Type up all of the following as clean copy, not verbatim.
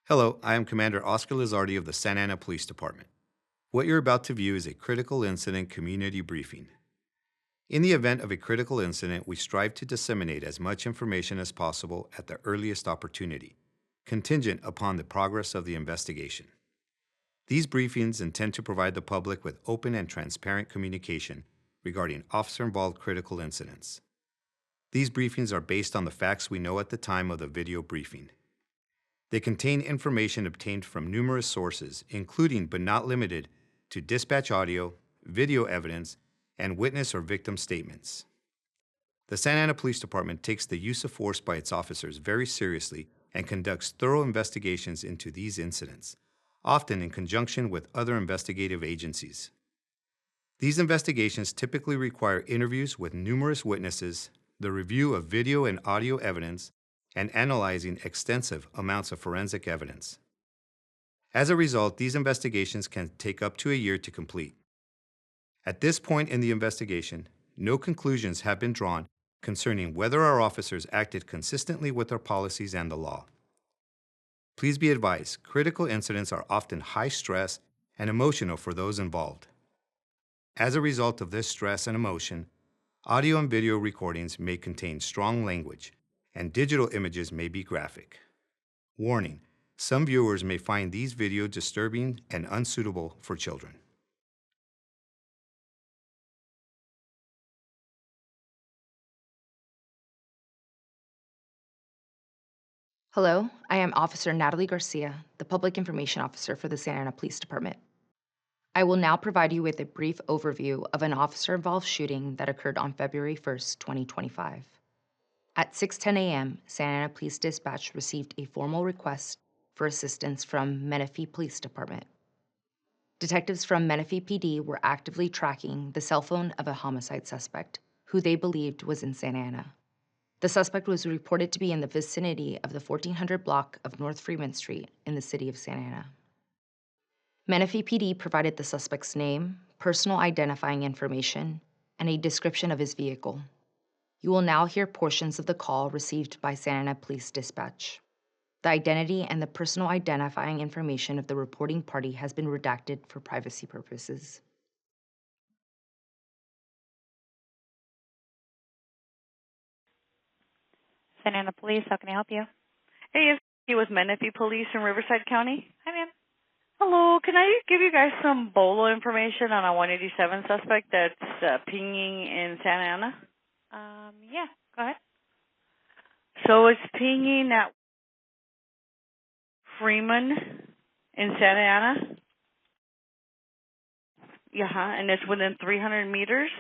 Hello, I am Commander Oscar Lizardi of the Santa Ana Police Department. What you're about to view is a critical incident community briefing. In the event of a critical incident, we strive to disseminate as much information as possible at the earliest opportunity, contingent upon the progress of the investigation. These briefings intend to provide the public with open and transparent communication regarding officer-involved critical incidents. These briefings are based on the facts we know at the time of the video briefing. They contain information obtained from numerous sources, including but not limited to dispatch audio, video evidence, and witness or victim statements. The Santa Ana Police Department takes the use of force by its officers very seriously and conducts thorough investigations into these incidents, often in conjunction with other investigative agencies. These investigations typically require interviews with numerous witnesses, the review of video and audio evidence, and analyzing extensive amounts of forensic evidence. As a result, these investigations can take up to a year to complete. At this point in the investigation, no conclusions have been drawn concerning whether our officers acted consistently with our policies and the law. Please be advised, critical incidents are often high stress and emotional for those involved. As a result of this stress and emotion, audio and video recordings may contain strong language, and digital images may be graphic. Warning, some viewers may find these videos disturbing and unsuitable for children. Hello, I am Officer Natalie Garcia, the Public Information Officer for the Santa Ana Police Department. I will now provide you with a brief overview of an officer-involved shooting that occurred on February 1st, 2025. At 6:10 a.m., Santa Ana Police Dispatch received a formal request for assistance from Menifee Police Department. Detectives from Menifee PD were actively tracking the cell phone of a homicide suspect, who they believed was in Santa Ana. The suspect was reported to be in the vicinity of the 1400 block of North Freeman Street in the city of Santa Ana. Menifee PD provided the suspect's name, personal identifying information, and a description of his vehicle. You will now hear portions of the call received by Santa Ana Police Dispatch. The identity and the personal identifying information of the reporting party has been redacted for privacy purposes. Santa Ana Police, how can I help you? Hey, it's with Menifee Police in Riverside County. Hi, ma'am. Hello, can I give you guys some BOLO information on a 187 suspect that's pinging in Santa Ana? Yeah, go ahead. So it's pinging at Freeman in Santa Ana. Yeah, and it's within 300 meters.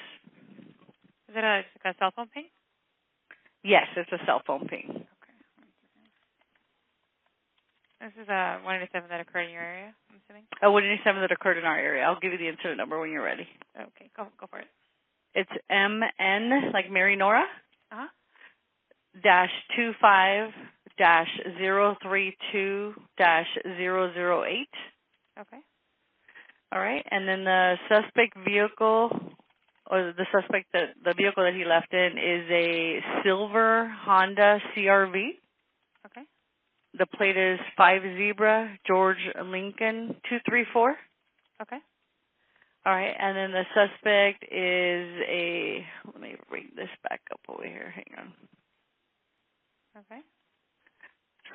Is it a cell phone ping? Yes, it's a cell phone ping. Okay. This is a 187 that occurred in your area, I'm assuming? A 187 that occurred in our area. I'll give you the incident number when you're ready. Okay, go for it. It's MN, like Mary Nora, Uh-huh. -25 -032 -008. Okay. All right, and then the suspect vehicle, or the vehicle that he left in is a silver Honda CRV. Okay. The plate is 5 Zebra George Lincoln 234. Okay. All right, and then the suspect is let me bring this back up over here, hang on. Okay.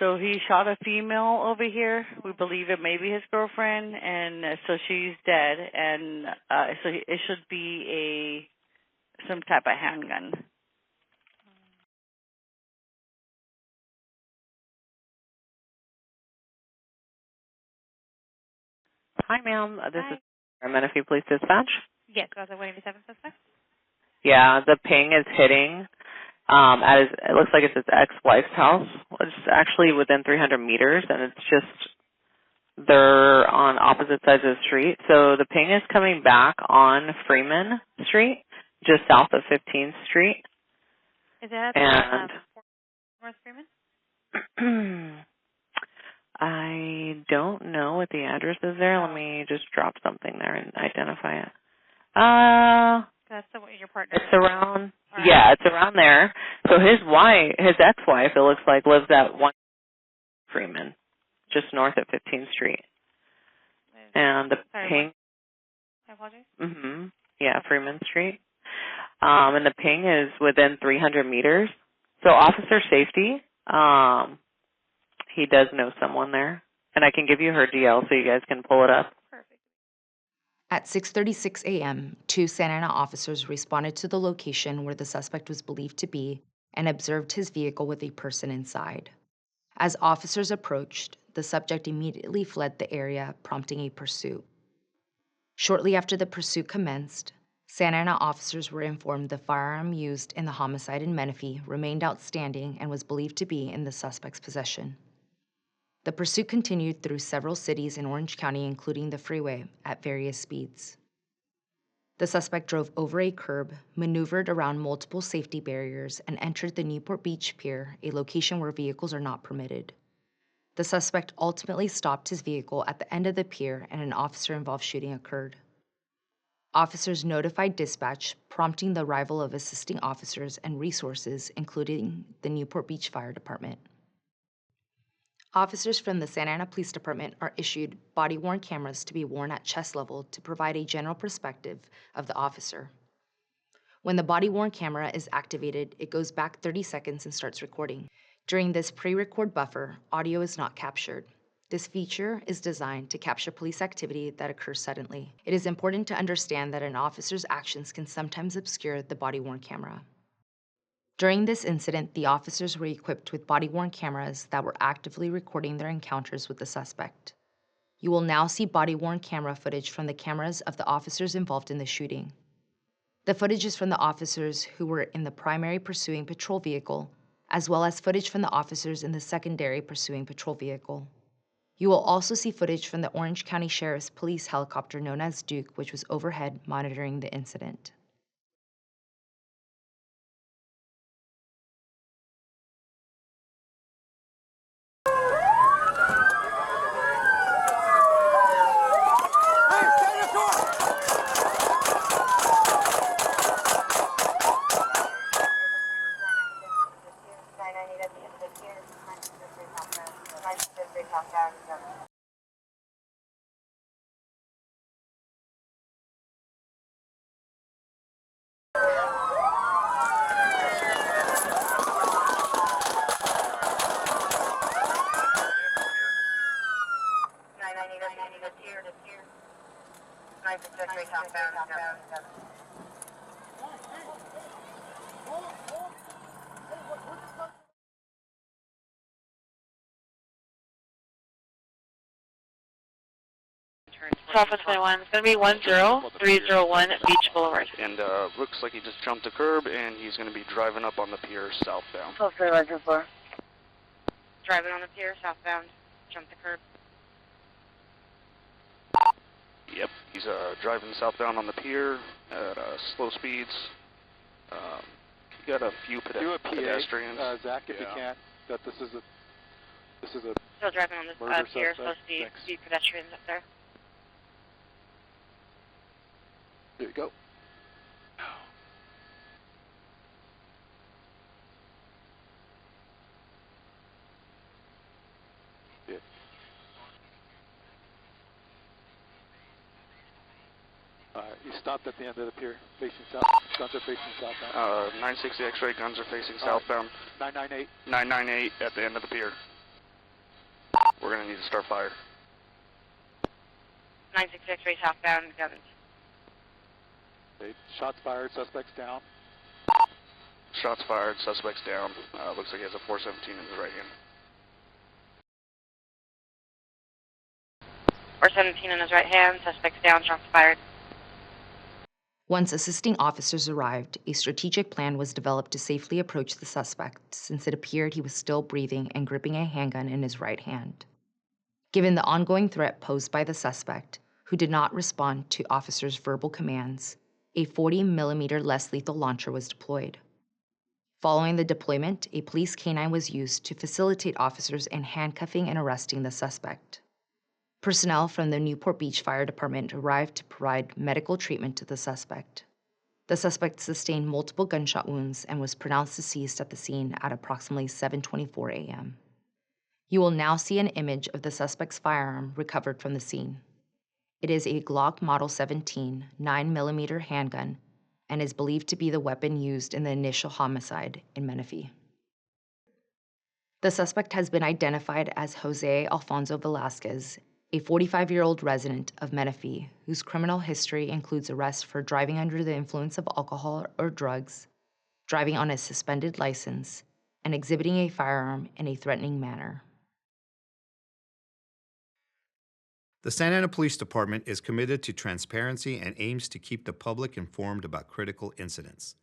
So he shot a female over here. We believe it may be his girlfriend, and so she's dead, and so it should be some type of handgun. Hi, ma'am. This Hi. is Menifee Police Dispatch. Yes, that was a 187 suspect? Yeah, the ping is hitting. It looks like it's his ex-wife's house. It's actually within 300 meters, and it's just they're on opposite sides of the street. So the ping is coming back on Freeman Street, just south of 15th Street. Is that North Freeman? I don't know what the address is there. Let me just drop something there and identify it. That's your partner. It's around. Right. Yeah, it's around there. So his ex-wife, it looks like, lives at 1 Freeman. just north of 15th Street. And the Sorry, ping, I apologize. yeah, Freeman Street. And the ping is within 300 meters. So officer safety, he does know someone there. And I can give you her DL so you guys can pull it up. Perfect. At 6:36 a.m., 2 Santa Ana officers responded to the location where the suspect was believed to be and observed his vehicle with a person inside. As officers approached, the subject immediately fled the area, prompting a pursuit. Shortly after the pursuit commenced, Santa Ana officers were informed the firearm used in the homicide in Menifee remained outstanding and was believed to be in the suspect's possession. The pursuit continued through several cities in Orange County, including the freeway, at various speeds. The suspect drove over a curb, maneuvered around multiple safety barriers, and entered the Newport Beach Pier, a location where vehicles are not permitted. The suspect ultimately stopped his vehicle at the end of the pier, and an officer-involved shooting occurred. Officers notified dispatch, prompting the arrival of assisting officers and resources, including the Newport Beach Fire Department. Officers from the Santa Ana Police Department are issued body-worn cameras to be worn at chest level to provide a general perspective of the officer. When the body-worn camera is activated, it goes back 30 seconds and starts recording. During this pre-record buffer, audio is not captured. This feature is designed to capture police activity that occurs suddenly. It is important to understand that an officer's actions can sometimes obscure the body-worn camera. During this incident, the officers were equipped with body-worn cameras that were actively recording their encounters with the suspect. You will now see body-worn camera footage from the cameras of the officers involved in the shooting. The footage is from the officers who were in the primary pursuing patrol vehicle, as well as footage from the officers in the secondary pursuing patrol vehicle. You will also see footage from the Orange County Sheriff's Police helicopter known as Duke, which was overhead monitoring the incident. Alpha 21, it's going to be 10301 Beach Boulevard. And looks like he just jumped a curb, and he's going to be driving up on the pier southbound. 12314. Driving on the pier southbound, jump the curb. Yep, he's driving southbound on the pier at slow speeds. You got a few pedestrians. Zach, if you can, that this is a Still driving on the pier, slow speed, pedestrians up there. There you go. Yeah. You stopped at the end of the pier, facing south. Guns are facing southbound. 960 X-ray, guns are facing southbound. 998. 998 at the end of the pier. We're going to need to start fire. 966 X-ray southbound, guns. Okay. Shots fired, suspects down. Shots fired, suspects down. Looks like he has a 417 in his right hand. 417 in his right hand, suspects down, shots fired. Once assisting officers arrived, a strategic plan was developed to safely approach the suspect, since it appeared he was still breathing and gripping a handgun in his right hand. Given the ongoing threat posed by the suspect, who did not respond to officers' verbal commands, a 40mm less lethal launcher was deployed. Following the deployment, a police canine was used to facilitate officers in handcuffing and arresting the suspect. Personnel from the Newport Beach Fire Department arrived to provide medical treatment to the suspect. The suspect sustained multiple gunshot wounds and was pronounced deceased at the scene at approximately 7:24 a.m. You will now see an image of the suspect's firearm recovered from the scene. It is a Glock Model 17 9mm handgun and is believed to be the weapon used in the initial homicide in Menifee. The suspect has been identified as Jose Alfonso Velasquez, a 45-year-old resident of Menifee whose criminal history includes arrests for driving under the influence of alcohol or drugs, driving on a suspended license, and exhibiting a firearm in a threatening manner. The Santa Ana Police Department is committed to transparency and aims to keep the public informed about critical incidents.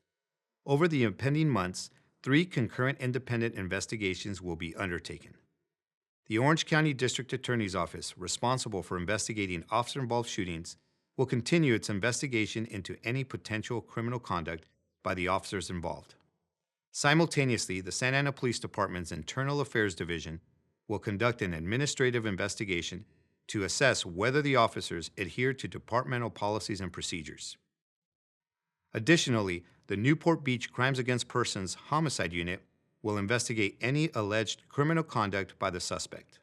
Over the impending months, 3 concurrent independent investigations will be undertaken. The Orange County District Attorney's Office, responsible for investigating officer-involved shootings, will continue its investigation into any potential criminal conduct by the officers involved. Simultaneously, the Santa Ana Police Department's Internal Affairs Division will conduct an administrative investigation to assess whether the officers adhere to departmental policies and procedures. Additionally, the Newport Beach Crimes Against Persons Homicide Unit will investigate any alleged criminal conduct by the suspect.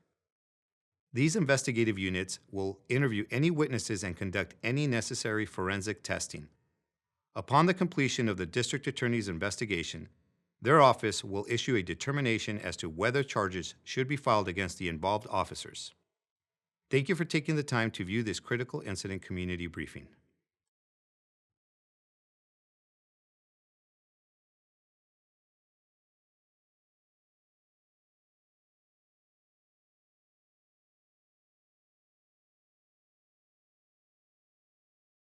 These investigative units will interview any witnesses and conduct any necessary forensic testing. Upon the completion of the District Attorney's investigation, their office will issue a determination as to whether charges should be filed against the involved officers. Thank you for taking the time to view this critical incident community briefing.